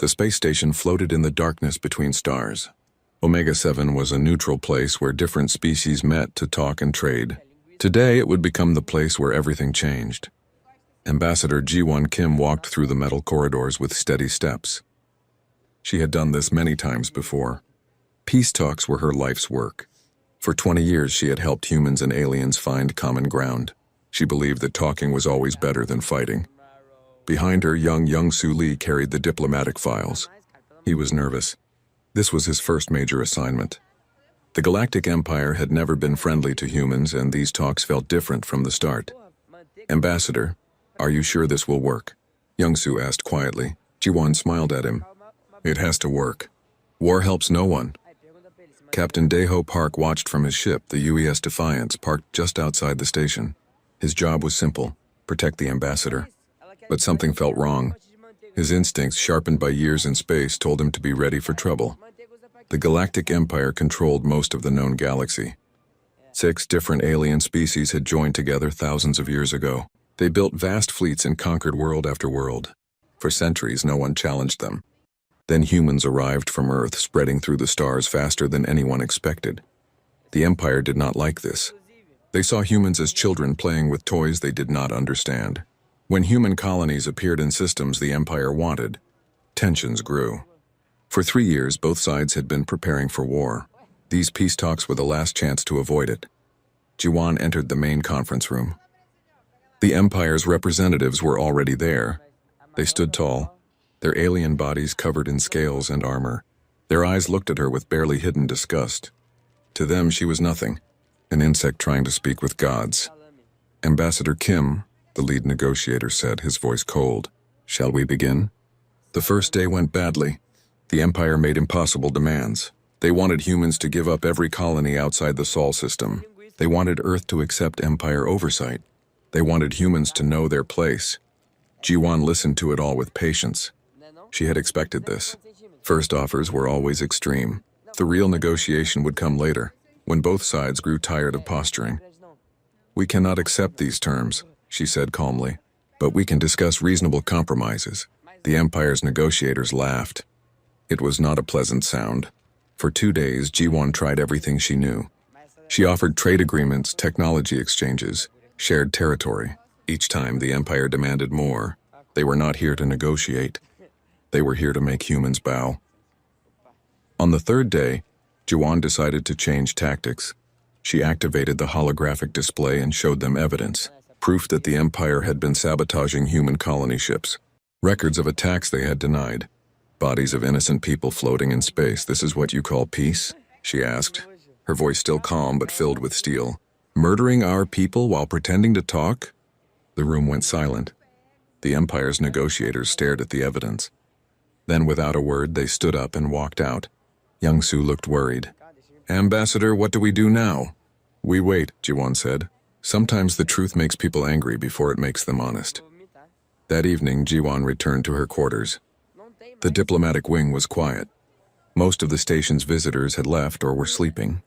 The space station floated in the darkness between stars. Omega-7 was a neutral place where different species met to talk and trade. Today, it would become the place where everything changed. Ambassador Ji-won Kim walked through the metal corridors with steady steps. She had done this many times before. Peace talks were her life's work. For 20 years, she had helped humans and aliens find common ground. She believed that talking was always better than fighting. Behind her, young Young-soo Lee carried the diplomatic files. He was nervous. This was his first major assignment. The Galactic Empire had never been friendly to humans, and these talks felt different from the start. "Ambassador, are you sure this will work?" Young-soo asked quietly. Ji-won smiled at him. "It has to work. War helps no one." Captain Daeho Park watched from his ship, the UES Defiance, parked just outside the station. His job was simple: protect the ambassador. But something felt wrong. His instincts, sharpened by years in space, told him to be ready for trouble. The Galactic Empire controlled most of the known galaxy. 6 different alien species had joined together thousands of years ago. They built vast fleets and conquered world after world. For centuries, no one challenged them. Then humans arrived from Earth, spreading through the stars faster than anyone expected. The Empire did not like this. They saw humans as children playing with toys they did not understand. When human colonies appeared in systems the Empire wanted, tensions grew. For 3 years, both sides had been preparing for war. These peace talks were the last chance to avoid it. Ji-won entered the main conference room. The Empire's representatives were already there. They stood tall, their alien bodies covered in scales and armor. Their eyes looked at her with barely hidden disgust. To them, she was nothing, an insect trying to speak with gods. "Ambassador Kim," the lead negotiator said, his voice cold. "Shall we begin?" The first day went badly. The Empire made impossible demands. They wanted humans to give up every colony outside the Sol system. They wanted Earth to accept Empire oversight. They wanted humans to know their place. Ji-won listened to it all with patience. She had expected this. First offers were always extreme. The real negotiation would come later, when both sides grew tired of posturing. "We cannot accept these terms," she said calmly, "but we can discuss reasonable compromises." The Empire's negotiators laughed. It was not a pleasant sound. For 2 days, Ji-won tried everything she knew. She offered trade agreements, technology exchanges, shared territory. Each time, the Empire demanded more. They were not here to negotiate. They were here to make humans bow. On the 3rd day, Ji-won decided to change tactics. She activated the holographic display and showed them evidence, proof that the Empire had been sabotaging human colony ships. Records of attacks they had denied. Bodies of innocent people floating in space. "This is what you call peace?" she asked, her voice still calm but filled with steel. "Murdering our people while pretending to talk?" The room went silent. The Empire's negotiators stared at the evidence. Then, without a word, they stood up and walked out. Young-soo looked worried. "Ambassador, what do we do now?" "We wait," Ji-won said. "Sometimes the truth makes people angry before it makes them honest." That evening, Ji-won returned to her quarters. The diplomatic wing was quiet. Most of the station's visitors had left or were sleeping.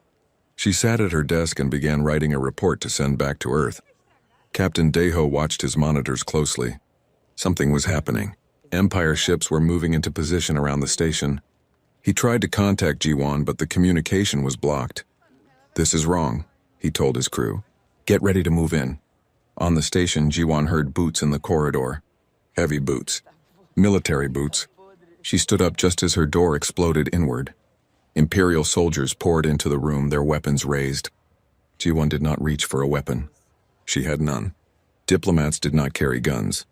She sat at her desk and began writing a report to send back to Earth. Captain Daeho watched his monitors closely. Something was happening. Empire ships were moving into position around the station. He tried to contact Ji-won, but the communication was blocked. "This is wrong," he told his crew. "Get ready to move in." On the station, Ji-won heard boots in the corridor. Heavy boots. Military boots. She stood up just as her door exploded inward. Imperial soldiers poured into the room, their weapons raised. Ji-won did not reach for a weapon. She had none. Diplomats did not carry guns.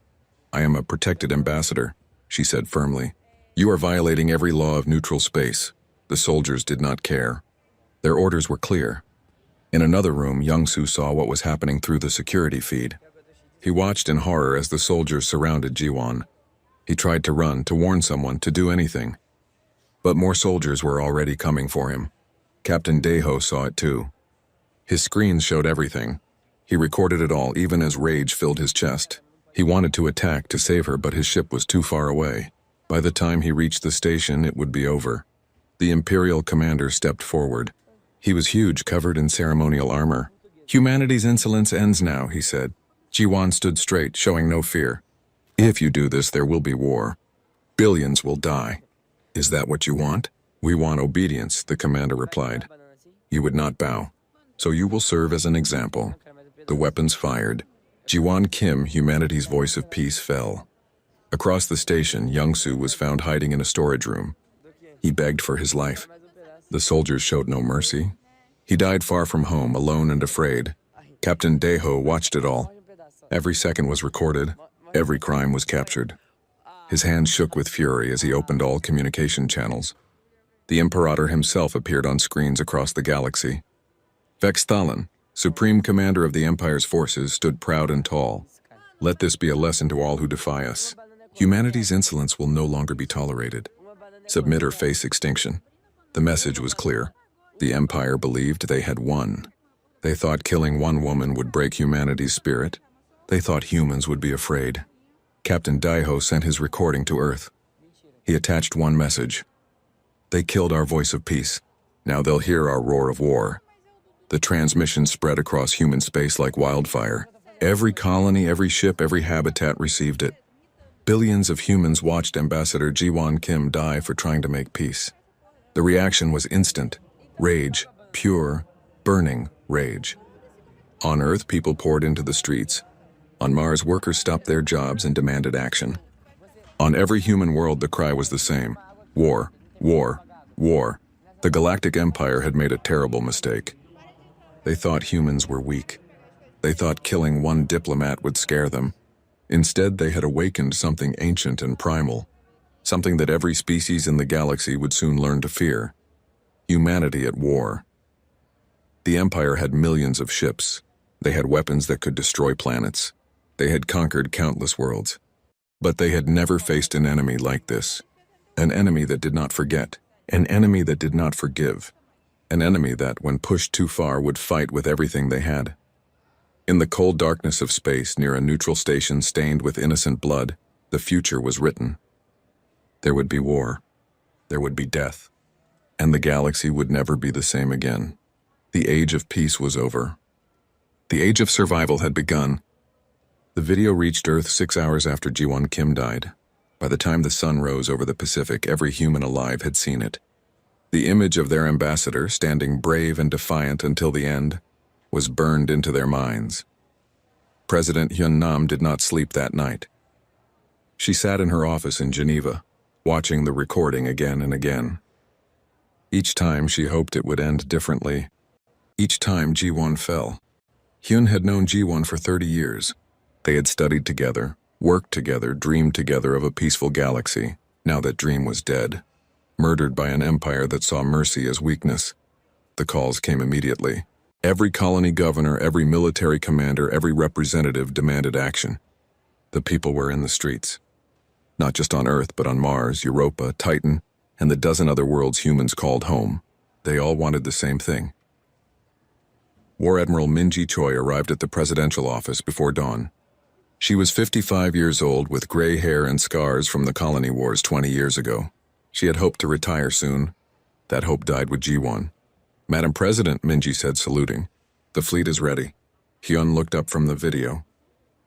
"I am a protected ambassador," she said firmly. "You are violating every law of neutral space." The soldiers did not care. Their orders were clear. In another room, Young-soo saw what was happening through the security feed. He watched in horror as the soldiers surrounded Ji-won. He tried to run, to warn someone, to do anything. But more soldiers were already coming for him. Captain Daeho saw it too. His screens showed everything. He recorded it all, even as rage filled his chest. He wanted to attack to save her, but his ship was too far away. By the time he reached the station, it would be over. The Imperial commander stepped forward. He was huge, covered in ceremonial armor. "Humanity's insolence ends now," he said. Ji-won stood straight, showing no fear. "If you do this, there will be war." Billions will die. Is that what you want? We want obedience, the commander replied. You would not bow. So you will serve as an example. The weapons fired. Jiwon Kim, humanity's voice of peace, fell. Across the station, Young-soo was found hiding in a storage room. He begged for his life. The soldiers showed no mercy. He died far from home, alone and afraid. Captain Daeho watched it all. Every second was recorded. Every crime was captured. His hands shook with fury as he opened all communication channels. The Imperator himself appeared on screens across the galaxy. Vex Thalan, Supreme Commander of the Empire's forces, stood proud and tall. Let this be a lesson to all who defy us. Humanity's insolence will no longer be tolerated. Submit or face extinction. The message was clear. The Empire believed they had won. They thought killing one woman would break humanity's spirit. They thought humans would be afraid. Captain Daeho sent his recording to Earth. He attached one message. They killed our voice of peace. Now they'll hear our roar of war. The transmission spread across human space like wildfire. Every colony, every ship, every habitat received it. Billions of humans watched Ambassador Jiwon Kim die for trying to make peace. The reaction was instant. Rage, pure, burning rage. On Earth, people poured into the streets. On Mars, workers stopped their jobs and demanded action. On every human world, the cry was the same. War, war, war. The Galactic Empire had made a terrible mistake. They thought humans were weak. They thought killing one diplomat would scare them. Instead, they had awakened something ancient and primal, something that every species in the galaxy would soon learn to fear. Humanity at war. The Empire had millions of ships. They had weapons that could destroy planets. They had conquered countless worlds. But they had never faced an enemy like this. An enemy that did not forget. An enemy that did not forgive. An enemy that, when pushed too far, would fight with everything they had. In the cold darkness of space, near a neutral station stained with innocent blood, the future was written. There would be war. There would be death. And the galaxy would never be the same again. The age of peace was over. The age of survival had begun. The video reached Earth 6 hours after Jiwon Kim died. By the time the sun rose over the Pacific, every human alive had seen it. The image of their ambassador, standing brave and defiant until the end, was burned into their minds. President Hyun-nam did not sleep that night. She sat in her office in Geneva, watching the recording again and again. Each time she hoped it would end differently. Each time Jiwon fell. Hyun had known Jiwon for 30 years. They had studied together, worked together, dreamed together of a peaceful galaxy. Now that dream was dead. Murdered by an empire that saw mercy as weakness. The calls came immediately. Every colony governor, every military commander, every representative demanded action. The people were in the streets. Not just on Earth, but on Mars, Europa, Titan, and the dozen other worlds humans called home. They all wanted the same thing. War Admiral Min-ji Choi arrived at the presidential office before dawn. She was 55 years old with gray hair and scars from the colony wars 20 years ago. She had hoped to retire soon. That hope died with Jiwon. Madam President, Min-ji said, saluting. The fleet is ready. Hyun looked up from the video.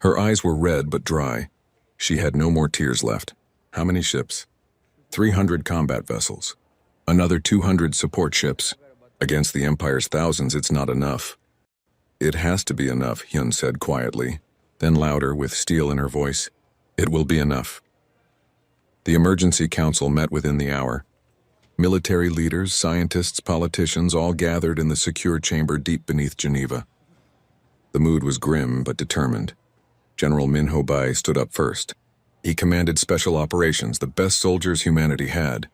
Her eyes were red but dry. She had no more tears left. How many ships? 300 combat vessels. Another 200 support ships. Against the Empire's thousands, it's not enough. It has to be enough, Hyun said quietly. Then louder, with steel in her voice. It will be enough. The emergency council met within the hour. Military leaders, scientists, politicians all gathered in the secure chamber deep beneath Geneva. The mood was grim but determined. General Min Ho-bai stood up first. He commanded special operations, the best soldiers humanity had.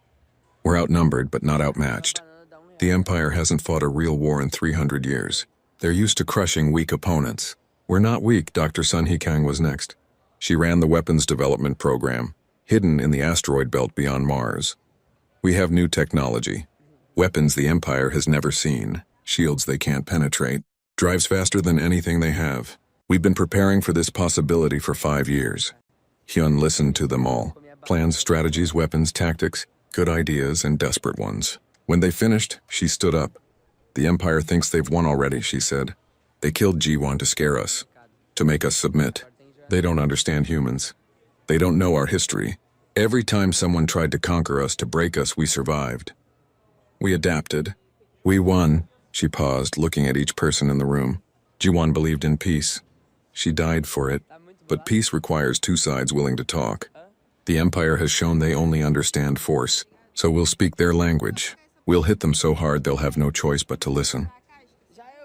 We're outnumbered but not outmatched. The Empire hasn't fought a real war in 300 years. They're used to crushing weak opponents. We're not weak, Dr. Sun Hee-kang was next. She ran the weapons development program, hidden in the asteroid belt beyond Mars. We have new technology. Weapons the Empire has never seen. Shields they can't penetrate. Drives faster than anything they have. We've been preparing for this possibility for 5 years. Hyun listened to them all. Plans, strategies, weapons, tactics, good ideas, and desperate ones. When they finished, she stood up. The Empire thinks they've won already, she said. They killed Jiwon to scare us, to make us submit. They don't understand humans. They don't know our history. Every time someone tried to conquer us, to break us, we survived. We adapted. We won. She paused, looking at each person in the room. Jiwan believed in peace. She died for it. But peace requires two sides willing to talk. The Empire has shown they only understand force, so we'll speak their language. We'll hit them so hard they'll have no choice but to listen.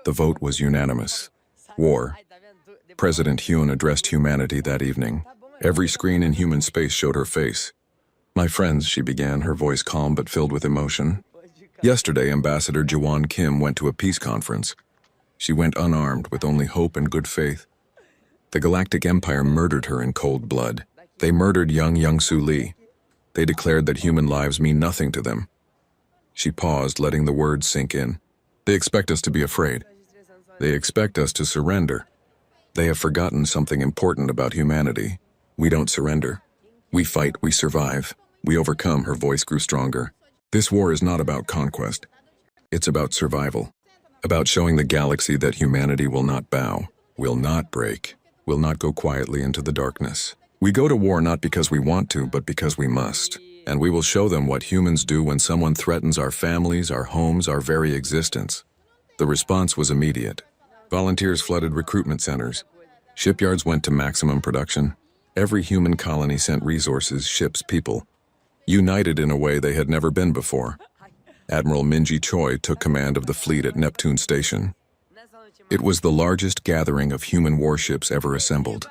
The vote was unanimous. War. President Hyun addressed humanity that evening. Every screen in human space showed her face. "My friends," she began, her voice calm but filled with emotion. "Yesterday, Ambassador Jawan Kim went to a peace conference. She went unarmed, with only hope and good faith. The Galactic Empire murdered her in cold blood. They murdered young Young-Soo Lee. They declared that human lives mean nothing to them." She paused, letting the words sink in. "They expect us to be afraid. They expect us to surrender. They have forgotten something important about humanity. We don't surrender. We fight, we survive. We overcome." Her voice grew stronger. "This war is not about conquest. It's about survival. About showing the galaxy that humanity will not bow, will not break, will not go quietly into the darkness. We go to war not because we want to, but because we must. And we will show them what humans do when someone threatens our families, our homes, our very existence." The response was immediate. Volunteers flooded recruitment centers. Shipyards went to maximum production. Every human colony sent resources, ships, people, united in a way they had never been before. Admiral Minji Choi took command of the fleet at Neptune Station. It was the largest gathering of human warships ever assembled.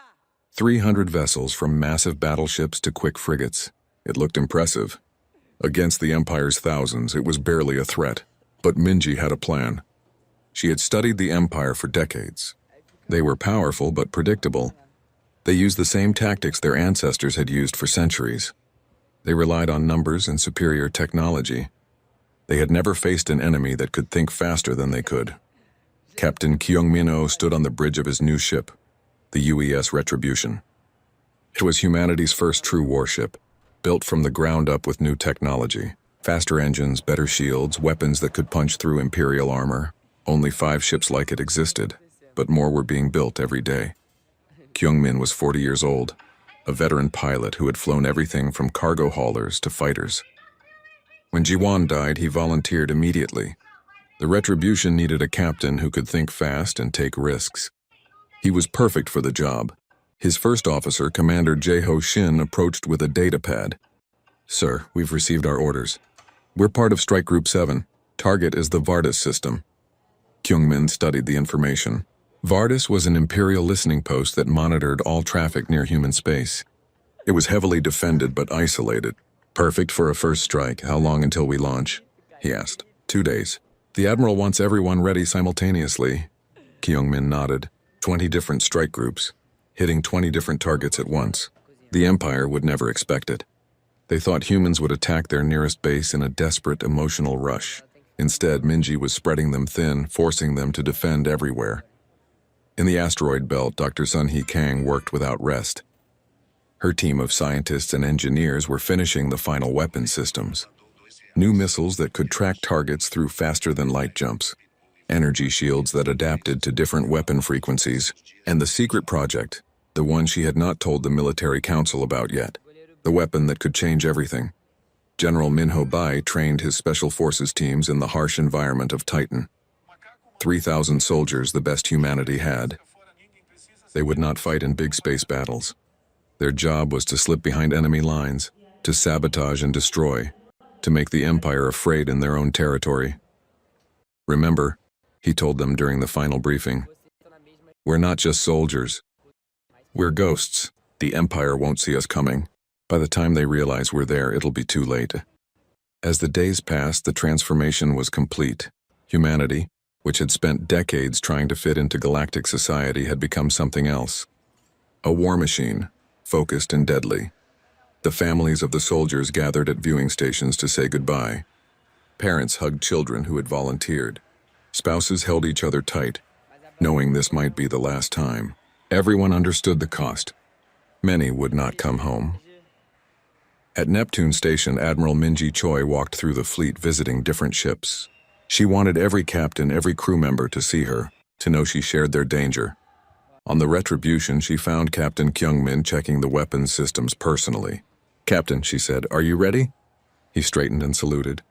300 vessels, from massive battleships to quick frigates. It looked impressive. Against the Empire's thousands, it was barely a threat. But Minji had a plan. She had studied the Empire for decades. They were powerful but predictable. They used the same tactics their ancestors had used for centuries. They relied on numbers and superior technology. They had never faced an enemy that could think faster than they could. Captain Kyung-min-oh stood on the bridge of his new ship, the UES Retribution. It was humanity's first true warship, built from the ground up with new technology. Faster engines, better shields, weapons that could punch through Imperial armor. Only 5 ships like it existed, but more were being built every day. Kyung-min was 40 years old, a veteran pilot who had flown everything from cargo haulers to fighters. When Jiwan died, he volunteered immediately. The Retribution needed a captain who could think fast and take risks. He was perfect for the job. His first officer, Commander Jae-ho Shin, approached with a data pad. "Sir, we've received our orders. We're part of Strike Group 7. Target is the Vardis system." Kyung-min studied the information. Vardis was an Imperial listening post that monitored all traffic near human space. It was heavily defended but isolated. "Perfect for a first strike. How long until we launch?" he asked. 2 days. "The Admiral wants everyone ready simultaneously." Kyung-min nodded. 20 different strike groups, hitting 20 different targets at once. The Empire would never expect it. They thought humans would attack their nearest base in a desperate, emotional rush. Instead, Minji was spreading them thin, forcing them to defend everywhere. In the asteroid belt, Dr. Sun-hee Kang worked without rest. Her team of scientists and engineers were finishing the final weapon systems. New missiles that could track targets through faster-than-light jumps. Energy shields that adapted to different weapon frequencies. And the secret project, the one she had not told the military council about yet. The weapon that could change everything. General Minho Bai trained his special forces teams in the harsh environment of Titan. 3,000 soldiers, the best humanity had. They would not fight in big space battles. Their job was to slip behind enemy lines, to sabotage and destroy, to make the Empire afraid in their own territory. "Remember," he told them during the final briefing, "we're not just soldiers. We're ghosts. The Empire won't see us coming. By the time they realize we're there, it'll be too late." As the days passed, the transformation was complete. Humanity, which had spent decades trying to fit into galactic society, had become something else. A war machine, focused and deadly. The families of the soldiers gathered at viewing stations to say goodbye. Parents hugged children who had volunteered. Spouses held each other tight, knowing this might be the last time. Everyone understood the cost. Many would not come home. At Neptune Station, Admiral Minji Choi walked through the fleet visiting different ships. She wanted every captain, every crew member to see her, to know she shared their danger. On the Retribution, she found Captain Kyung-min checking the weapons systems personally. "Captain," she said, "are you ready?" He straightened and saluted.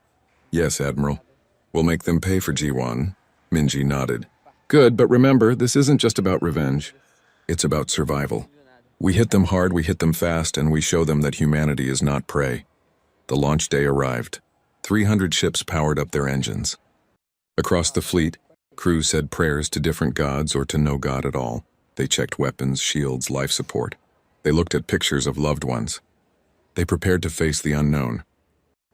"Yes, Admiral. We'll make them pay for G1. Minji nodded. "Good, but remember, this isn't just about revenge. It's about survival. We hit them hard, we hit them fast, and we show them that humanity is not prey." The launch day arrived. 300 ships powered up their engines. Across the fleet, crews said prayers to different gods or to no god at all. They checked weapons, shields, life support. They looked at pictures of loved ones. They prepared to face the unknown.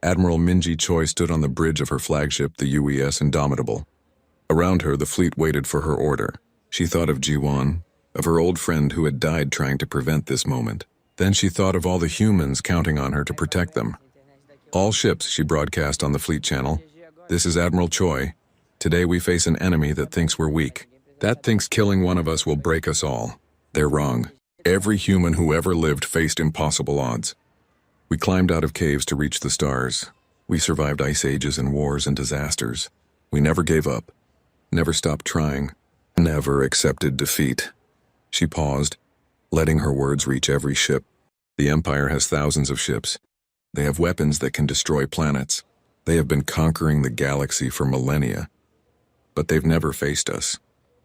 Admiral Minji Choi stood on the bridge of her flagship, the UES Indomitable. Around her, the fleet waited for her order. She thought of Ji-won, of her old friend who had died trying to prevent this moment. Then she thought of all the humans counting on her to protect them. "All ships," she broadcast on the fleet channel. "This is Admiral Choi. Today we face an enemy that thinks we're weak. That thinks killing one of us will break us all. They're wrong. Every human who ever lived faced impossible odds. We climbed out of caves to reach the stars. We survived ice ages and wars and disasters. We never gave up, never stopped trying, never accepted defeat." She paused, letting her words reach every ship. The Empire has thousands of ships. They have weapons that can destroy planets. They have been conquering the galaxy for millennia. But they've never faced us.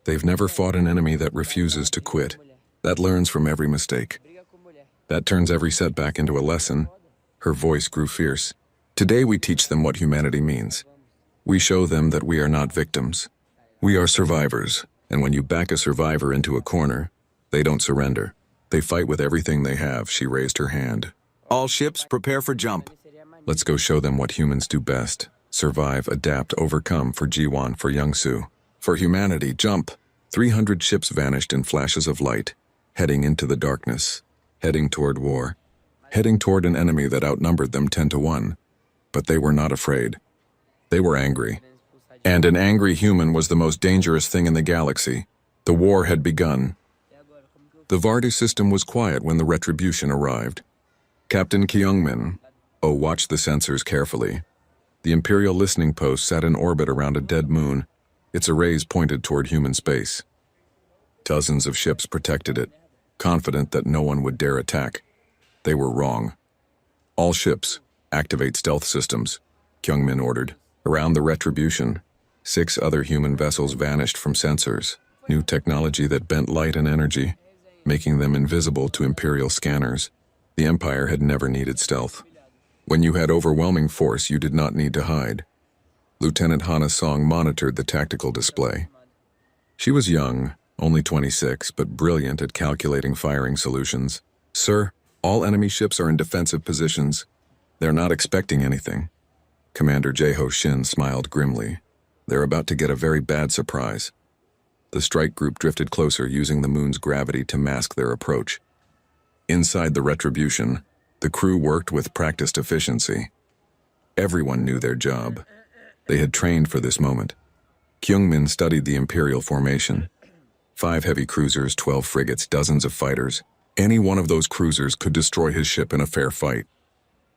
They've never fought an enemy that refuses to quit, that learns from every mistake, that turns every setback into a lesson. Her voice grew fierce. "Today we teach them what humanity means. We show them that we are not victims. We are survivors, and when you back a survivor into a corner, they don't surrender. They fight with everything they have." She raised her hand. "All ships, prepare for jump." "Let's go show them what humans do best. Survive, adapt, overcome for Ji-won, for Young-soo. For humanity, jump." 300 ships vanished in flashes of light, heading into the darkness, heading toward war, heading toward an enemy that outnumbered them 10-1. But they were not afraid. They were angry. And an angry human was the most dangerous thing in the galaxy. The war had begun. The Vardu system was quiet when the retribution arrived. Captain Kyungmin, watched the sensors carefully. The Imperial listening post sat in orbit around a dead moon. Its arrays pointed toward human space. Dozens of ships protected it, confident that no one would dare attack. They were wrong. "All ships, activate stealth systems," Kyungmin ordered. Around the retribution, 6 other human vessels vanished from sensors, new technology that bent light and energy, making them invisible to Imperial scanners. The Empire had never needed stealth. When you had overwhelming force, you did not need to hide. Lieutenant Hana Song monitored the tactical display. She was young, only 26, but brilliant at calculating firing solutions. "Sir, all enemy ships are in defensive positions. They're not expecting anything." Commander Jae-ho Shin smiled grimly. "They're about to get a very bad surprise." The strike group drifted closer, using the moon's gravity to mask their approach. Inside the retribution, the crew worked with practiced efficiency. Everyone knew their job. They had trained for this moment. Kyungmin studied the Imperial formation. 5 heavy cruisers, 12 frigates, dozens of fighters. Any one of those cruisers could destroy his ship in a fair fight.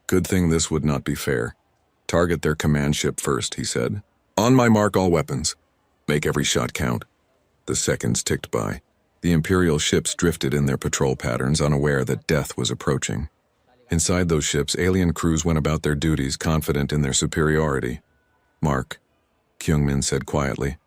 Good thing this would not be fair. "Target their command ship first," he said. "On my mark, all weapons. Make every shot count." The seconds ticked by. The Imperial ships drifted in their patrol patterns, unaware that death was approaching. Inside those ships, alien crews went about their duties, confident in their superiority. "Mark," Kyungmin said quietly.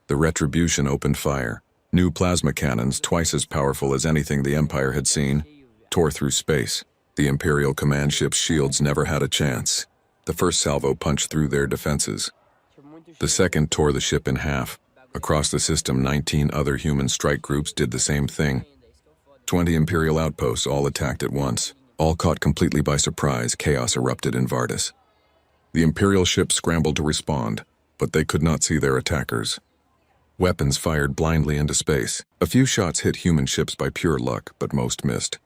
The retribution opened fire. New plasma cannons, twice as powerful as anything the Empire had seen, tore through space. The Imperial command ship's shields never had a chance. The first salvo punched through their defenses. The second tore the ship in half. Across the system, 19 other human strike groups did the same thing. 20 Imperial outposts all attacked at once. All caught completely by surprise, chaos erupted in Vardis. The Imperial ships scrambled to respond, but they could not see their attackers. Weapons fired blindly into space. A few shots hit human ships by pure luck, but most missed.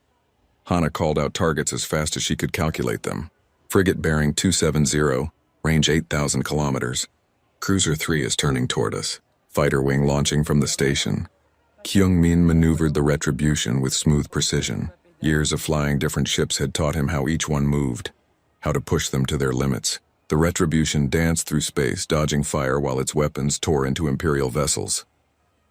Hana called out targets as fast as she could calculate them. Frigate bearing 270, range 8,000 kilometers. Cruiser 3 is turning toward us. Fighter wing launching from the station. Kyungmin maneuvered the retribution with smooth precision. Years of flying different ships had taught him how each one moved, how to push them to their limits. The retribution danced through space, dodging fire while its weapons tore into Imperial vessels.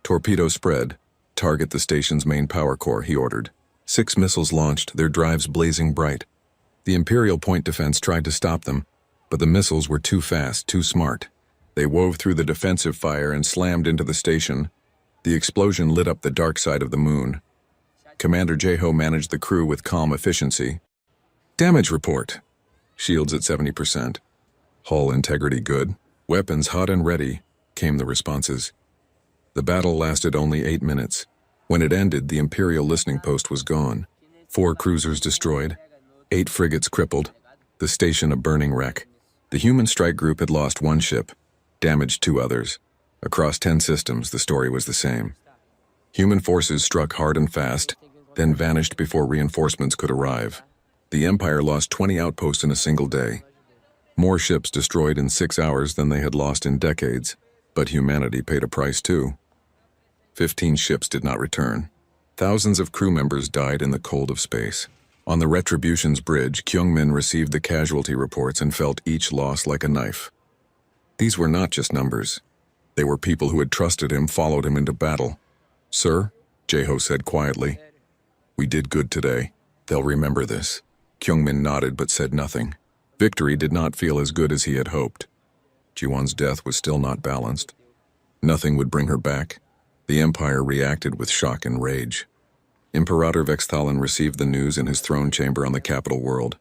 "Torpedo spread. Target the station's main power core," he ordered. 6 missiles launched, their drives blazing bright. The Imperial point defense tried to stop them, but the missiles were too fast, too smart. They wove through the defensive fire and slammed into the station. The explosion lit up the dark side of the moon. Commander Jeho managed the crew with calm efficiency. Damage report. Shields at 70%. Hull integrity good. Weapons hot and ready, came the responses. The battle lasted only 8 minutes. When it ended, the Imperial listening post was gone. 4 cruisers destroyed, 8 frigates crippled, the station a burning wreck. The human strike group had lost 1 ship, damaged 2 others. Across 10 systems, the story was the same. Human forces struck hard and fast, then vanished before reinforcements could arrive. The Empire lost 20 outposts in a single day. More ships destroyed in 6 hours than they had lost in decades, but humanity paid a price too. 15 ships did not return. Thousands of crew members died in the cold of space. On the Retribution's bridge, Kyungmin received the casualty reports and felt each loss like a knife. These were not just numbers. They were people who had trusted him, followed him into battle. "Sir," Jeho said quietly, "we did good today. They'll remember this." Kyungmin nodded but said nothing. Victory did not feel as good as he had hoped. Jiwon's death was still not balanced. Nothing would bring her back. The Empire reacted with shock and rage. Imperator Vexthalin received the news in his throne chamber on the capital world.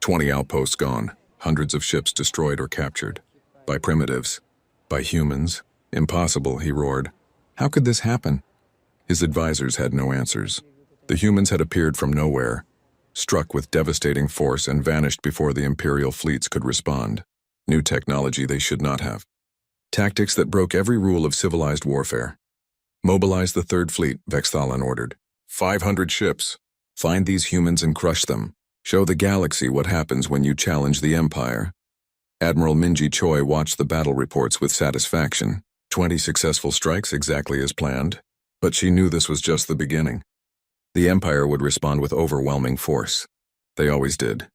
20 outposts gone, hundreds of ships destroyed or captured. By primitives. By humans. Impossible, he roared. How could this happen? His advisors had no answers. The humans had appeared from nowhere, struck with devastating force and vanished before the Imperial fleets could respond. New technology they should not have. Tactics that broke every rule of civilized warfare. Mobilize the Third Fleet, Vexthalin ordered. 500 ships. Find these humans and crush them. Show the galaxy what happens when you challenge the Empire. Admiral Minji Choi watched the battle reports with satisfaction. 20 successful strikes exactly as planned. But she knew this was just the beginning. The Empire would respond with overwhelming force. They always did.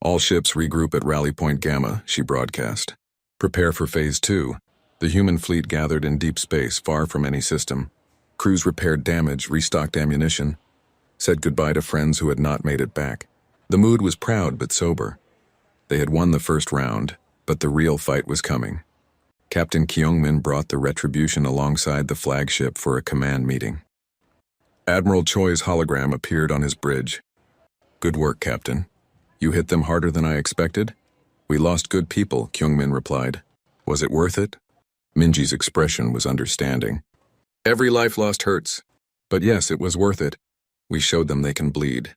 All ships regroup at Rally Point Gamma, she broadcast. Prepare for Phase 2. The human fleet gathered in deep space, far from any system. Crews repaired damage, restocked ammunition, said goodbye to friends who had not made it back. The mood was proud but sober. They had won the first round, but the real fight was coming. Captain Kyungmin brought the Retribution alongside the flagship for a command meeting. Admiral Choi's hologram appeared on his bridge. Good work, Captain. You hit them harder than I expected? We lost good people, Kyungmin replied. Was it worth it? Minji's expression was understanding. Every life lost hurts. But yes, it was worth it. We showed them they can bleed.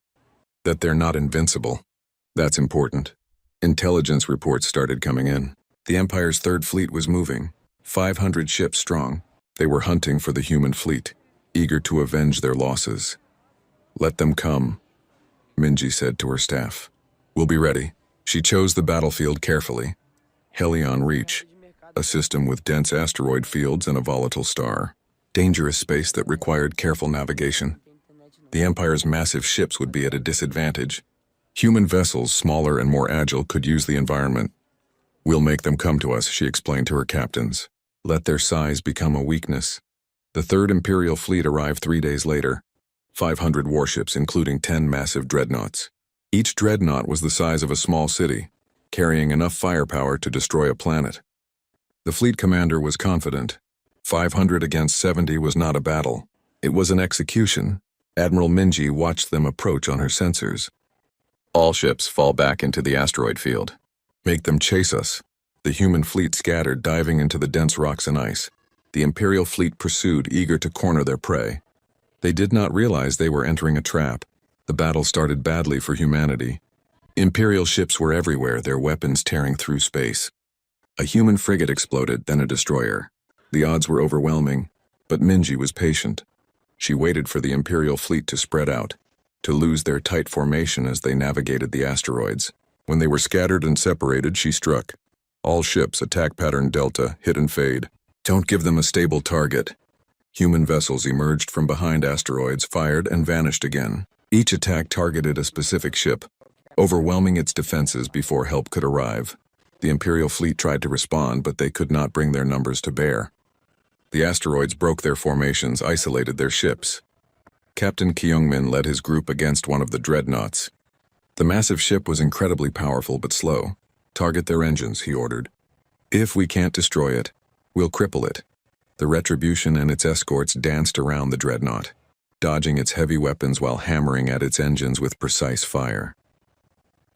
That they're not invincible. That's important. Intelligence reports started coming in. The Empire's Third Fleet was moving, 500 ships strong. They were hunting for the human fleet, eager to avenge their losses. Let them come, Minji said to her staff. We'll be ready. She chose the battlefield carefully. Helion Reach, a system with dense asteroid fields and a volatile star. Dangerous space that required careful navigation. The Empire's massive ships would be at a disadvantage. Human vessels, smaller and more agile, could use the environment. We'll make them come to us, she explained to her captains. Let their size become a weakness. The Third Imperial Fleet arrived 3 days later. 500 warships, including 10 massive dreadnoughts. Each dreadnought was the size of a small city, carrying enough firepower to destroy a planet. The fleet commander was confident. 500 against 70 was not a battle. It was an execution. Admiral Minji watched them approach on her sensors. All ships fall back into the asteroid field. Make them chase us. The human fleet scattered, diving into the dense rocks and ice. The Imperial fleet pursued, eager to corner their prey. They did not realize they were entering a trap. The battle started badly for humanity. Imperial ships were everywhere, their weapons tearing through space. A human frigate exploded, then a destroyer. The odds were overwhelming, but Minji was patient. She waited for the Imperial fleet to spread out, to lose their tight formation as they navigated the asteroids. When they were scattered and separated, she struck. All ships, attack pattern Delta, hit and fade. Don't give them a stable target. Human vessels emerged from behind asteroids, fired, and vanished again. Each attack targeted a specific ship, overwhelming its defenses before help could arrive. The Imperial fleet tried to respond, but they could not bring their numbers to bear. The asteroids broke their formations, isolated their ships. Captain Kyungmin led his group against one of the dreadnoughts. The massive ship was incredibly powerful but slow. "Target their engines," he ordered. "If we can't destroy it, we'll cripple it." The Retribution and its escorts danced around the dreadnought, dodging its heavy weapons while hammering at its engines with precise fire.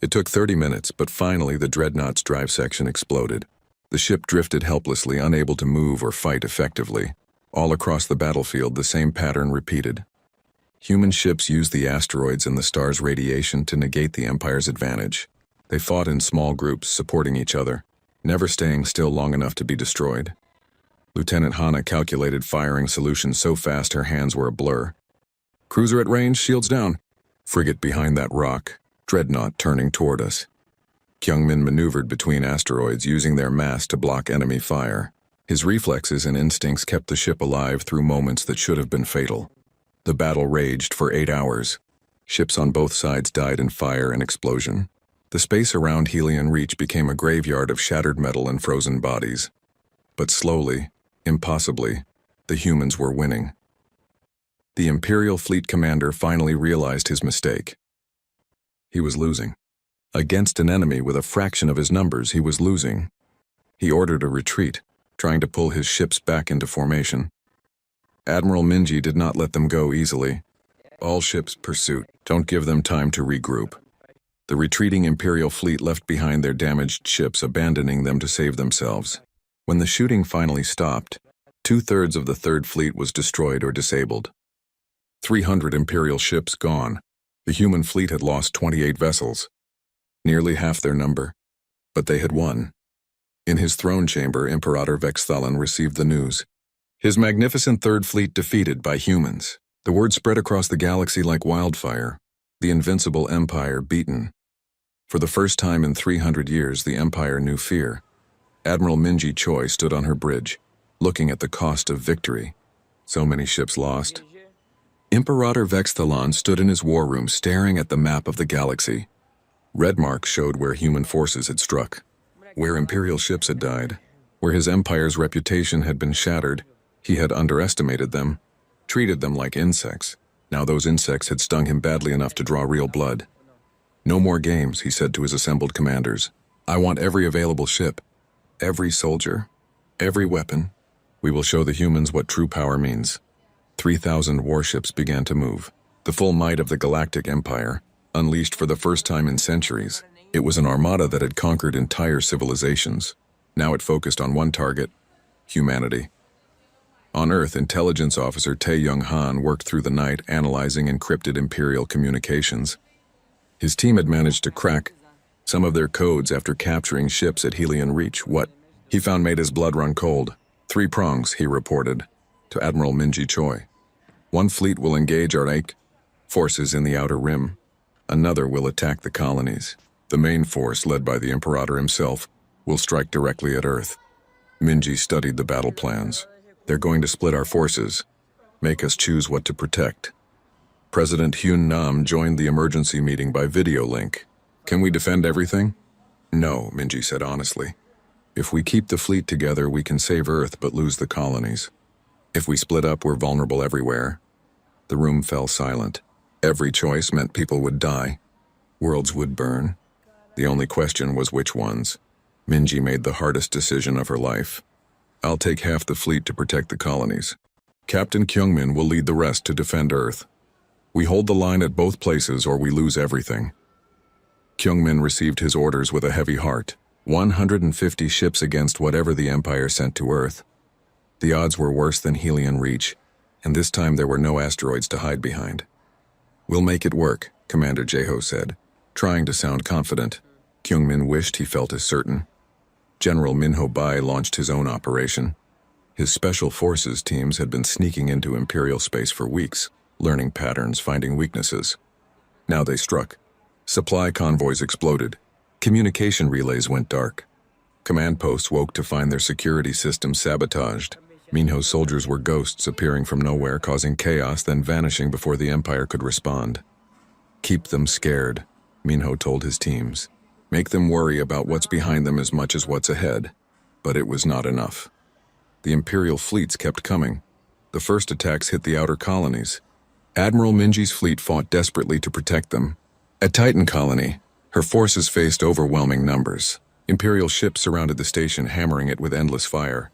It took 30 minutes, but finally the dreadnought's drive section exploded. The ship drifted helplessly, unable to move or fight effectively. All across the battlefield, the same pattern repeated. Human ships used the asteroids and the star's radiation to negate the Empire's advantage. They fought in small groups, supporting each other, never staying still long enough to be destroyed. Lieutenant Hana calculated firing solutions so fast her hands were a blur. "Cruiser at range, shields down." "Frigate behind that rock." "Dreadnought turning toward us." Kyungmin maneuvered between asteroids, using their mass to block enemy fire. His reflexes and instincts kept the ship alive through moments that should have been fatal. The battle raged for 8 hours. Ships on both sides died in fire and explosion. The space around Helion Reach became a graveyard of shattered metal and frozen bodies. But slowly, impossibly, the humans were winning. The Imperial Fleet commander finally realized his mistake. He was losing. Against an enemy with a fraction of his numbers, he was losing. He ordered a retreat, trying to pull his ships back into formation. Admiral Minji did not let them go easily. "All ships pursuit. Don't give them time to regroup." The retreating Imperial fleet left behind their damaged ships, abandoning them to save themselves. When the shooting finally stopped, 2/3 of the Third Fleet was destroyed or disabled. 300 Imperial ships gone. The human fleet had lost 28 vessels, nearly half their number, but they had won. In his throne chamber, Imperator Vexthalan received the news. His magnificent Third Fleet defeated by humans. The word spread across the galaxy like wildfire. The invincible Empire beaten. For the first time in 300 years, the Empire knew fear. Admiral Minji Choi stood on her bridge, looking at the cost of victory. So many ships lost. Imperator Vexthalan stood in his war room, staring at the map of the galaxy. Red marks showed where human forces had struck, where Imperial ships had died, where his empire's reputation had been shattered. He had underestimated them, treated them like insects. Now those insects had stung him badly enough to draw real blood. "No more games," he said to his assembled commanders. "I want every available ship, every soldier, every weapon. We will show the humans what true power means." 3,000 warships began to move. The full might of the Galactic Empire, unleashed for the first time in centuries. It was an armada that had conquered entire civilizations. Now it focused on one target: humanity. On Earth, intelligence officer Tae Young-han worked through the night analyzing encrypted Imperial communications. His team had managed to crack some of their codes after capturing ships at Helion Reach. What he found made his blood run cold. 3 prongs, he reported to Admiral Minji Choi. "One fleet will engage our forces in the Outer Rim. Another will attack the colonies. The main force, led by the Imperator himself, will strike directly at Earth." Minji studied the battle plans. "They're going to split our forces, make us choose what to protect." President Hyun Nam joined the emergency meeting by video link. "Can we defend everything?" "No," Minji said honestly. "If we keep the fleet together, we can save Earth but lose the colonies. If we split up, we're vulnerable everywhere." The room fell silent. Every choice meant people would die. Worlds would burn. The only question was which ones. Minji made the hardest decision of her life. "I'll take half the fleet to protect the colonies. Captain Kyungmin will lead the rest to defend Earth. We hold the line at both places or we lose everything." Kyungmin received his orders with a heavy heart. 150 ships against whatever the Empire sent to Earth. The odds were worse than Helion Reach, and this time there were no asteroids to hide behind. "We'll make it work," Commander Jae-ho said, trying to sound confident. Kyungmin wished he felt as certain. General Minho Bai launched his own operation. His special forces teams had been sneaking into Imperial space for weeks, learning patterns, finding weaknesses. Now they struck. Supply convoys exploded. Communication relays went dark. Command posts woke to find their security systems sabotaged. Minho's soldiers were ghosts appearing from nowhere, causing chaos, then vanishing before the Empire could respond. "Keep them scared," Minho told his teams. "Make them worry about what's behind them as much as what's ahead." But it was not enough. The Imperial fleets kept coming. The first attacks hit the outer colonies. Admiral Minji's fleet fought desperately to protect them. At Titan Colony, her forces faced overwhelming numbers. Imperial ships surrounded the station, hammering it with endless fire.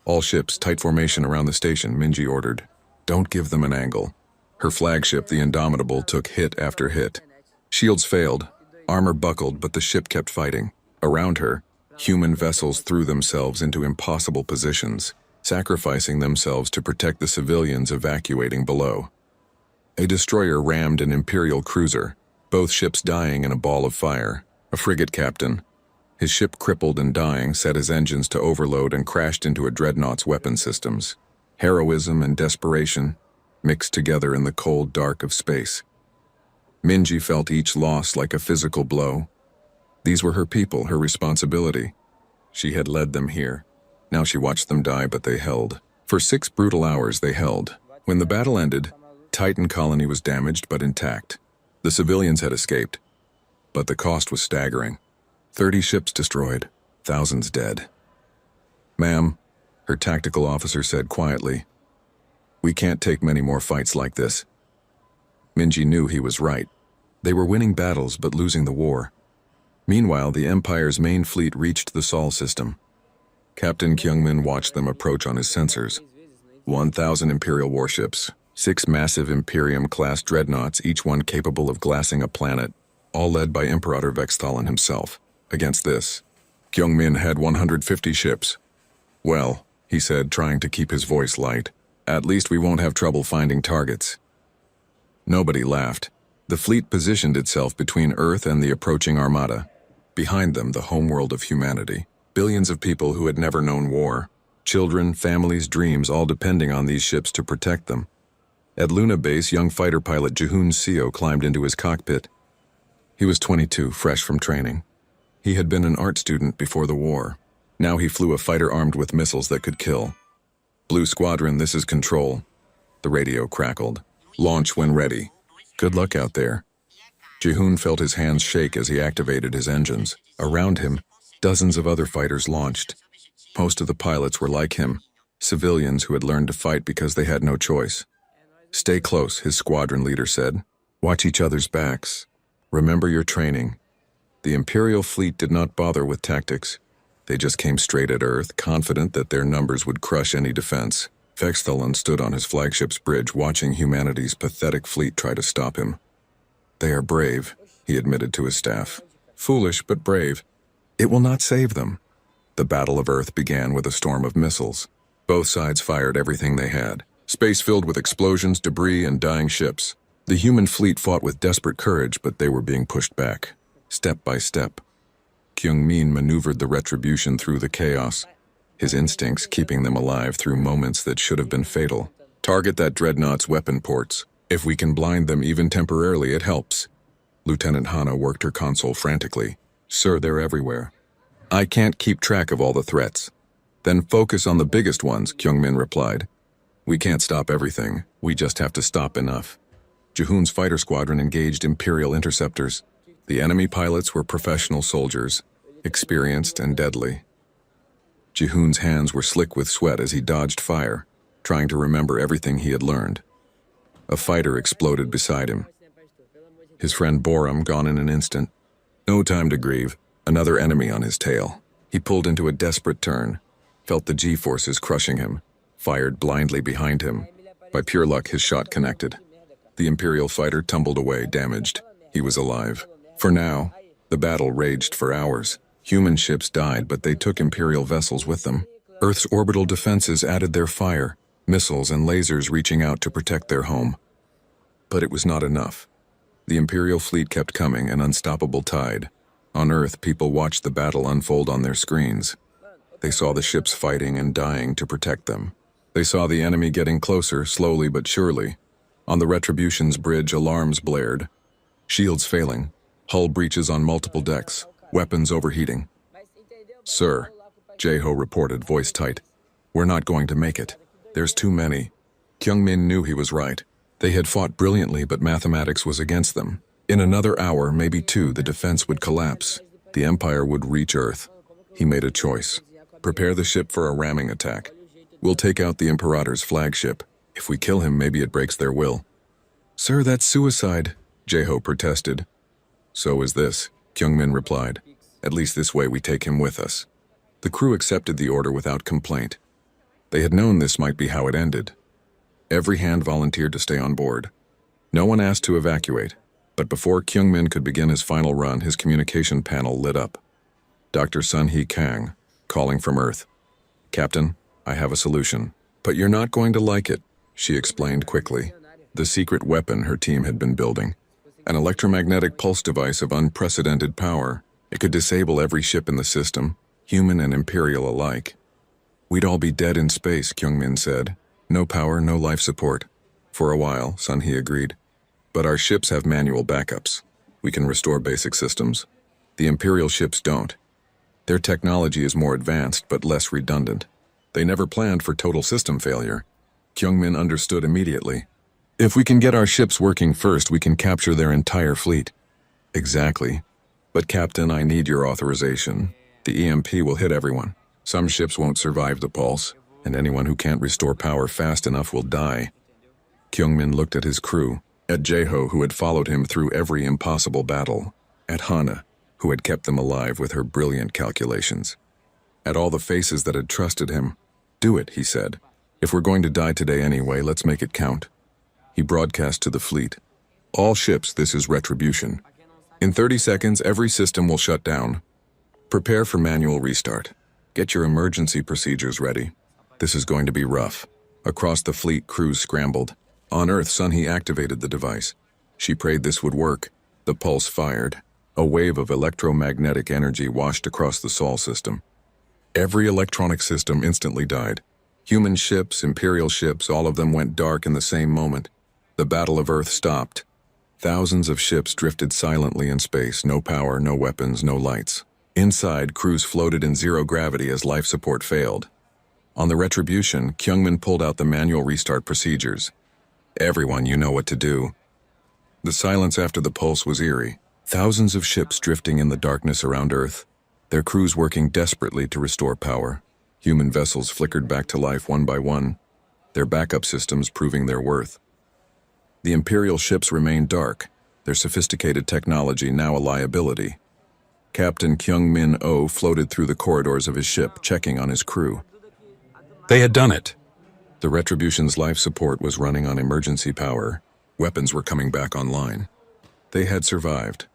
All ships, tight formation around the station, Minji ordered. Don't give them an angle. Her flagship, the Indomitable, took hit after hit. Shields failed, armor buckled, but the ship kept fighting. Around her, human vessels threw themselves into impossible positions, sacrificing themselves to protect the civilians evacuating below. A destroyer rammed an Imperial cruiser, both ships dying in a ball of fire. A frigate captain, his ship crippled and dying, set his engines to overload and crashed into a dreadnought's weapon systems. Heroism and desperation mixed together in the cold dark of space. Minji felt each loss like a physical blow. These were her people, her responsibility. She had led them here. Now she watched them die, but they held. For 6 brutal hours they held. When the battle ended, Titan Colony was damaged but intact. The civilians had escaped, but the cost was staggering. 30 ships destroyed, thousands dead. "Ma'am," her tactical officer said quietly, "we can't take many more fights like this." Minji knew he was right. They were winning battles but losing the war. Meanwhile, the Empire's main fleet reached the Sol system. Captain Kyungmin watched them approach on his sensors. 1,000 Imperial warships, 6 massive Imperium-class dreadnoughts, each one capable of glassing a planet, all led by Imperator Vexthalin himself. Against this, Kyungmin had 150 ships. "Well," he said, trying to keep his voice light, "at least we won't have trouble finding targets." Nobody laughed. The fleet positioned itself between Earth and the approaching armada. Behind them, the homeworld of humanity. Billions of people who had never known war. Children, families, dreams, all depending on these ships to protect them. At Luna Base, young fighter pilot Jihoon Seo climbed into his cockpit. He was 22, fresh from training. He had been an art student before the war. Now he flew a fighter armed with missiles that could kill. "Blue Squadron, this is Control." The radio crackled. "Launch when ready. Good luck out there." Jihoon felt his hands shake as he activated his engines. Around him, dozens of other fighters launched. Most of the pilots were like him, civilians who had learned to fight because they had no choice. "Stay close," his squadron leader said. "Watch each other's backs. Remember your training." The Imperial fleet did not bother with tactics. They just came straight at Earth, confident that their numbers would crush any defense. Vexthalin stood on his flagship's bridge, watching humanity's pathetic fleet try to stop him. "They are brave," he admitted to his staff. "Foolish, but brave. It will not save them." The Battle of Earth began with a storm of missiles. Both sides fired everything they had. Space filled with explosions, debris, and dying ships. The human fleet fought with desperate courage, but they were being pushed back, step by step. Kyungmin maneuvered the retribution through the chaos, his instincts keeping them alive through moments that should have been fatal. "Target that dreadnought's weapon ports. If we can blind them even temporarily, it helps." Lieutenant Hana worked her console frantically. "Sir, they're everywhere. I can't keep track of all the threats." "Then focus on the biggest ones," Kyungmin replied. "We can't stop everything. We just have to stop enough." Jihoon's fighter squadron engaged Imperial interceptors. The enemy pilots were professional soldiers, experienced and deadly. Jihoon's hands were slick with sweat as he dodged fire, trying to remember everything he had learned. A fighter exploded beside him. His friend Borum gone in an instant. No time to grieve. Another enemy on his tail. He pulled into a desperate turn, felt the G-forces crushing him, fired blindly behind him. By pure luck, his shot connected. The Imperial fighter tumbled away, damaged. He was alive. For now, the battle raged for hours. Human ships died, but they took Imperial vessels with them. Earth's orbital defenses added their fire, missiles and lasers reaching out to protect their home. But it was not enough. The Imperial fleet kept coming, an unstoppable tide. On Earth, people watched the battle unfold on their screens. They saw the ships fighting and dying to protect them. They saw the enemy getting closer, slowly but surely. On the Retribution's bridge, alarms blared. Shields failing, hull breaches on multiple decks, weapons overheating. "Sir," Jae-ho reported, voice tight, "we're not going to make it. There's too many." Kyungmin knew he was right. They had fought brilliantly, but mathematics was against them. In another hour, maybe 2, the defense would collapse. The Empire would reach Earth. He made a choice. Prepare the ship for a ramming attack. We'll take out the Imperator's flagship. If we kill him, maybe it breaks their will. "Sir, that's suicide," Jae-ho protested. So is this, Kyungmin replied. At least this way we take him with us. The crew accepted the order without complaint. They had known this might be how it ended. Every hand volunteered to stay on board. No one asked to evacuate, but before Kyungmin could begin his final run, his communication panel lit up. Dr. Sun-hee Kang, calling from Earth. Captain, I have a solution. But you're not going to like it, she explained quickly. The secret weapon her team had been building. An electromagnetic pulse device of unprecedented power. It could disable every ship in the system, human and Imperial alike. We'd all be dead in space, Kyungmin said. No power, no life support. For a while, Sun-hee agreed. But our ships have manual backups. We can restore basic systems. The Imperial ships don't. Their technology is more advanced but less redundant. They never planned for total system failure. Kyungmin understood immediately. If we can get our ships working first, we can capture their entire fleet. Exactly. But Captain, I need your authorization. The EMP will hit everyone. Some ships won't survive the pulse, and anyone who can't restore power fast enough will die. Kyungmin looked at his crew, at Jae-ho, who had followed him through every impossible battle, at Hana, who had kept them alive with her brilliant calculations, at all the faces that had trusted him. Do it, he said. If we're going to die today anyway, let's make it count. He broadcast to the fleet. All ships, this is retribution. In 30 seconds, every system will shut down. Prepare for manual restart. Get your emergency procedures ready. This is going to be rough. Across the fleet, crews scrambled. On Earth, Sun-hee activated the device. She prayed this would work. The pulse fired. A wave of electromagnetic energy washed across the Sol system. Every electronic system instantly died. Human ships, Imperial ships, all of them went dark in the same moment. The Battle of Earth stopped. Thousands of ships drifted silently in space, no power, no weapons, no lights. Inside, crews floated in zero gravity as life support failed. On the Retribution, Kyungmin pulled out the manual restart procedures. Everyone, you know what to do. The silence after the pulse was eerie. Thousands of ships drifting in the darkness around Earth, their crews working desperately to restore power. Human vessels flickered back to life one by one, their backup systems proving their worth. The Imperial ships remained dark, their sophisticated technology now a liability. Captain Kyungmin Oh floated through the corridors of his ship, checking on his crew. They had done it. The Retribution's life support was running on emergency power. Weapons were coming back online. They had survived.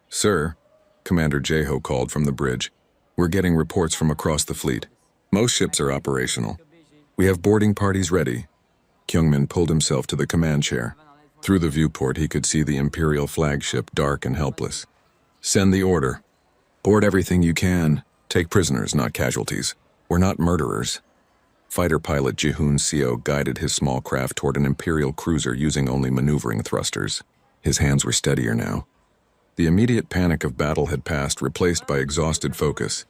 Sir, Commander Jae-ho called from the bridge. We're getting reports from across the fleet. Most ships are operational. We have boarding parties ready. Kyungmin pulled himself to the command chair. Through the viewport, he could see the Imperial flagship, dark and helpless. Send the order. Board everything you can. Take prisoners, not casualties. We're not murderers. Fighter pilot Ji-hoon Seo guided his small craft toward an Imperial cruiser using only maneuvering thrusters. His hands were steadier now. The immediate panic of battle had passed, replaced by exhausted focus.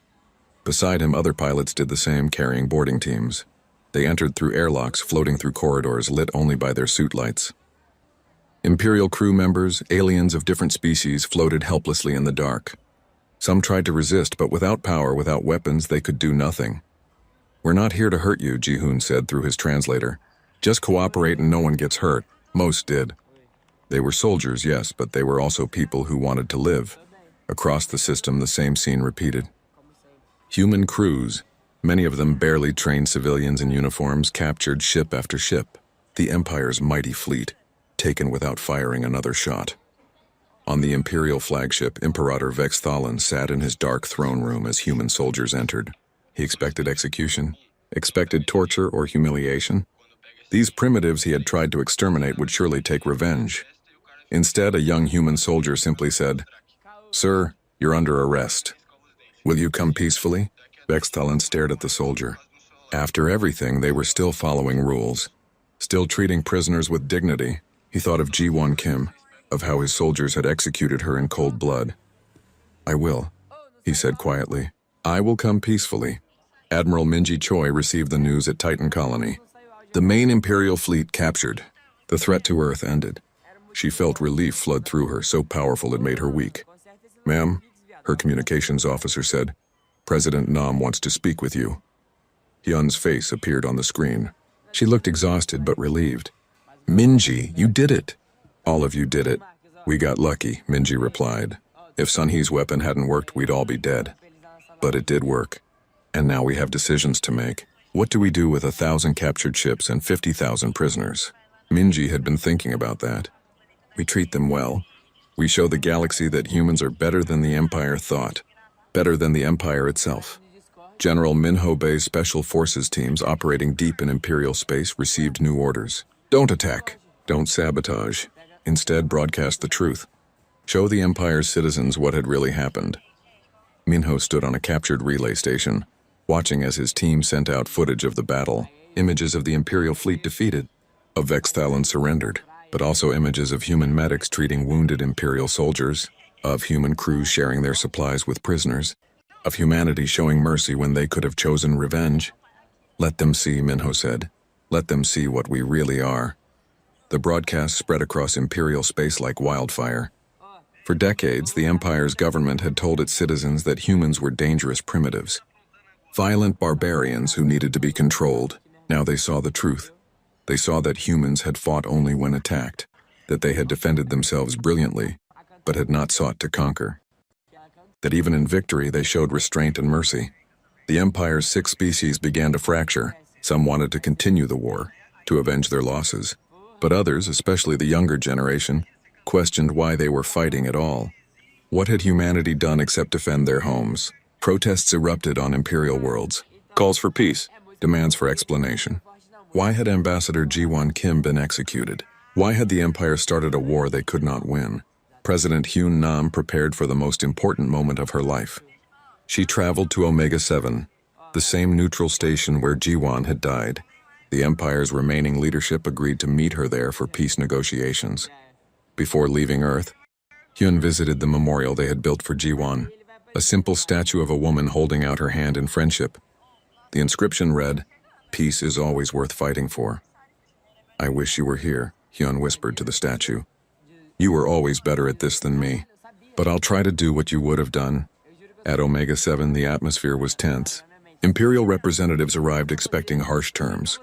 Beside him, other pilots did the same, carrying boarding teams. They entered through airlocks, floating through corridors lit only by their suit lights. Imperial crew members, aliens of different species, floated helplessly in the dark. Some tried to resist, but without power, without weapons, they could do nothing. We're not here to hurt you, Ji-hoon said through his translator. Just cooperate and no one gets hurt. Most did. They were soldiers, yes, but they were also people who wanted to live. Across the system, the same scene repeated. Human crews, many of them barely trained civilians in uniforms, captured ship after ship. The Empire's mighty fleet, taken without firing another shot. On the Imperial flagship, Imperator Vexthalin sat in his dark throne room as human soldiers entered. He expected execution, expected torture or humiliation. These primitives he had tried to exterminate would surely take revenge. Instead, a young human soldier simply said, "Sir, you're under arrest. Will you come peacefully?" Vexthalin stared at the soldier. After everything, they were still following rules, still treating prisoners with dignity. He thought of Ji-won Kim, of how his soldiers had executed her in cold blood. "I will," he said quietly. "I will come peacefully." Admiral Minji Choi received the news at Titan Colony. The main Imperial fleet captured. The threat to Earth ended. She felt relief flood through her, so powerful it made her weak. "Ma'am," her communications officer said, "President Nam wants to speak with you." Hyun's face appeared on the screen. She looked exhausted but relieved. "Minji, you did it. All of you did it. We got lucky, Minji replied. If Sunhee's weapon hadn't worked, we'd all be dead. But it did work. And now we have decisions to make. What do we do with 1,000 captured ships and 50,000 prisoners? Minji had been thinking about that. We treat them well. We show the galaxy that humans are better than the Empire thought. Better than the Empire itself. General Minho Bay's Special Forces teams operating deep in Imperial space received new orders. Don't attack. Don't sabotage. Instead, broadcast the truth. Show the Empire's citizens what had really happened. Minho stood on a captured relay station, watching as his team sent out footage of the battle, images of the Imperial fleet defeated, of Vexthalan surrendered, but also images of human medics treating wounded Imperial soldiers, of human crews sharing their supplies with prisoners, of humanity showing mercy when they could have chosen revenge. Let them see, Minho said. Let them see what we really are. The broadcast spread across Imperial space like wildfire. For decades, the Empire's government had told its citizens that humans were dangerous primitives, violent barbarians who needed to be controlled. Now they saw the truth. They saw that humans had fought only when attacked, that they had defended themselves brilliantly, but had not sought to conquer. That even in victory they showed restraint and mercy. The Empire's 6 species began to fracture. Some wanted to continue the war, to avenge their losses. But others, especially the younger generation, questioned why they were fighting at all. What had humanity done except defend their homes? Protests erupted on Imperial worlds. Calls for peace, demands for explanation. Why had Ambassador Ji-won Kim been executed? Why had the Empire started a war they could not win? President Hyun Nam prepared for the most important moment of her life. She traveled to Omega 7, the same neutral station where Ji-won had died. The Empire's remaining leadership agreed to meet her there for peace negotiations. Before leaving Earth, Hyun visited the memorial they had built for Ji-won, a simple statue of a woman holding out her hand in friendship. The inscription read, "Peace is always worth fighting for." "I wish you were here," Hyun whispered to the statue. "You were always better at this than me, but I'll try to do what you would have done." At Omega 7, the atmosphere was tense. Imperial representatives arrived expecting harsh terms.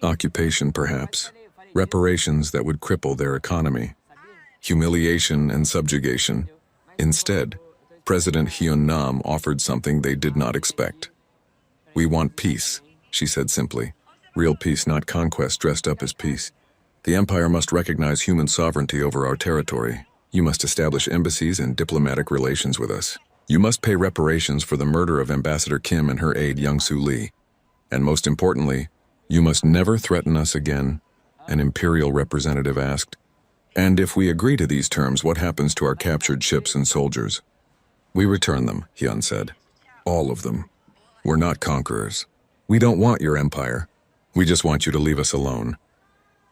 Occupation, perhaps. Reparations that would cripple their economy. Humiliation and subjugation. Instead, President Hyun Nam offered something they did not expect. "We want peace," she said simply. "Real peace, not conquest dressed up as peace. The Empire must recognize human sovereignty over our territory. You must establish embassies and diplomatic relations with us. You must pay reparations for the murder of Ambassador Kim and her aide Young-Soo Lee. And most importantly, you must never threaten us again," an Imperial representative asked. "And if we agree to these terms, what happens to our captured ships and soldiers?" "We return them," Hyun said. "All of them. We're not conquerors. We don't want your empire. We just want you to leave us alone."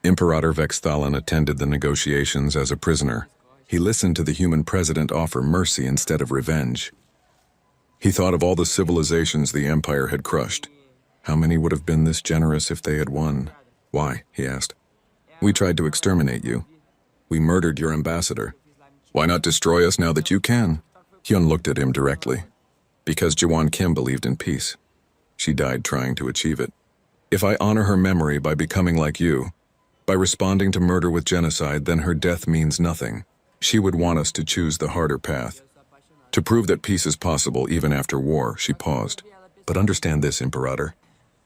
Imperator Vexthalan attended the negotiations as a prisoner. He listened to the human president offer mercy instead of revenge. He thought of all the civilizations the Empire had crushed. How many would have been this generous if they had won? "Why?" he asked. "We tried to exterminate you. We murdered your ambassador. Why not destroy us now that you can?" Hyun looked at him directly. "Because Ji-won Kim believed in peace. She died trying to achieve it. If I honor her memory by becoming like you, by responding to murder with genocide, then her death means nothing. She would want us to choose the harder path. To prove that peace is possible even after war," she paused. "But understand this, Imperator.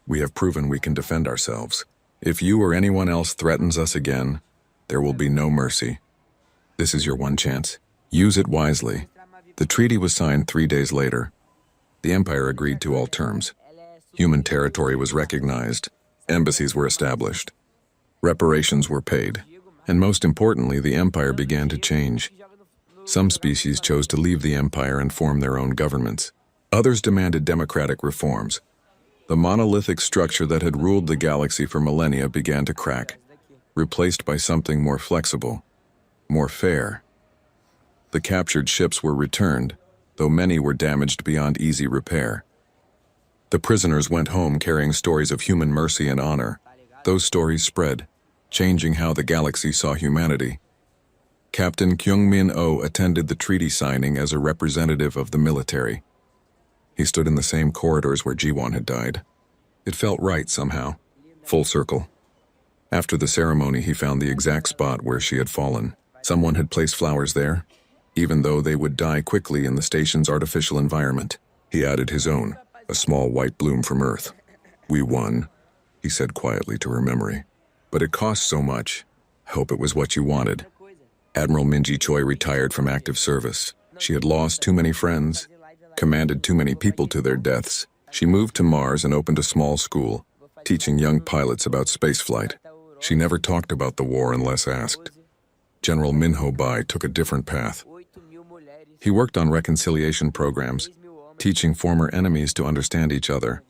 We have proven we can defend ourselves. If you or anyone else threatens us again, there will be no mercy. This is your one chance. Use it wisely." The treaty was signed 3 days later. The Empire agreed to all terms. Human territory was recognized. Embassies were established. Reparations were paid. And most importantly, the Empire began to change. Some species chose to leave the Empire and form their own governments. Others demanded democratic reforms. The monolithic structure that had ruled the galaxy for millennia began to crack, replaced by something more flexible, more fair. The captured ships were returned, though many were damaged beyond easy repair. The prisoners went home carrying stories of human mercy and honor. Those stories spread, changing how the galaxy saw humanity. Captain Kyung-min Oh attended the treaty signing as a representative of the military. He stood in the same corridors where Ji-won had died. It felt right somehow, full circle. After the ceremony, he found the exact spot where she had fallen. Someone had placed flowers there, even though they would die quickly in the station's artificial environment. He added his own, a small white bloom from Earth. "We won," he said quietly to her memory. "But it cost so much. Hope it was what you wanted." Admiral Minji Choi retired from active service. She had lost too many friends, commanded too many people to their deaths. She moved to Mars and opened a small school, teaching young pilots about spaceflight. She never talked about the war unless asked. General Minho Bai took a different path. He worked on reconciliation programs, teaching former enemies to understand each other.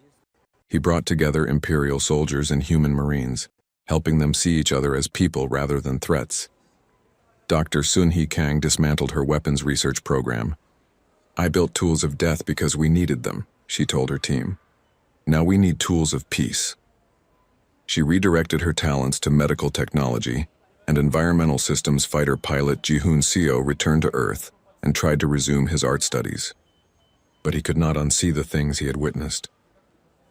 He brought together Imperial soldiers and human Marines, helping them see each other as people rather than threats. Dr. Sun Hee Kang dismantled her weapons research program. "I built tools of death because we needed them," she told her team. "Now we need tools of peace." She redirected her talents to medical technology, and environmental systems fighter pilot Ji-hoon Seo returned to Earth and tried to resume his art studies. But he could not unsee the things he had witnessed.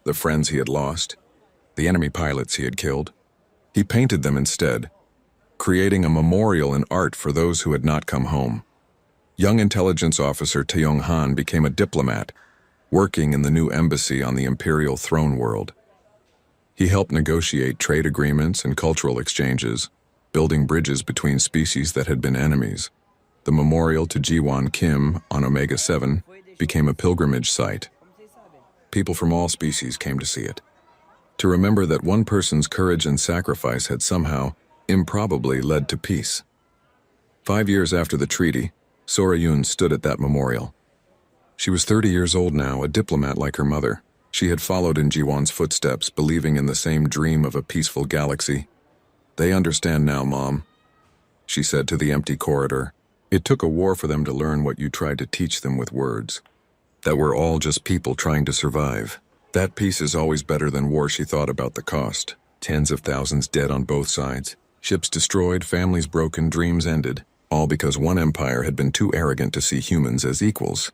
The friends he had lost, the enemy pilots he had killed. He painted them instead, creating a memorial in art for those who had not come home. Young intelligence officer Taeyong Han became a diplomat, working in the new embassy on the Imperial throne world. He helped negotiate trade agreements and cultural exchanges, building bridges between species that had been enemies. The memorial to Ji-won Kim on Omega 7 became a pilgrimage site. People from all species came to see it, to remember that one person's courage and sacrifice had somehow, improbably, led to peace. 5 years after the treaty, Sora Yoon stood at that memorial. She was 30 years old now, a diplomat like her mother. She had followed in Ji-won's footsteps, believing in the same dream of a peaceful galaxy. "They understand now, Mom," she said to the empty corridor. "It took a war for them to learn what you tried to teach them with words. That we're all just people trying to survive. That peace is always better than war." She thought about the cost. Tens of thousands dead on both sides. Ships destroyed, families broken, dreams ended. All because one empire had been too arrogant to see humans as equals.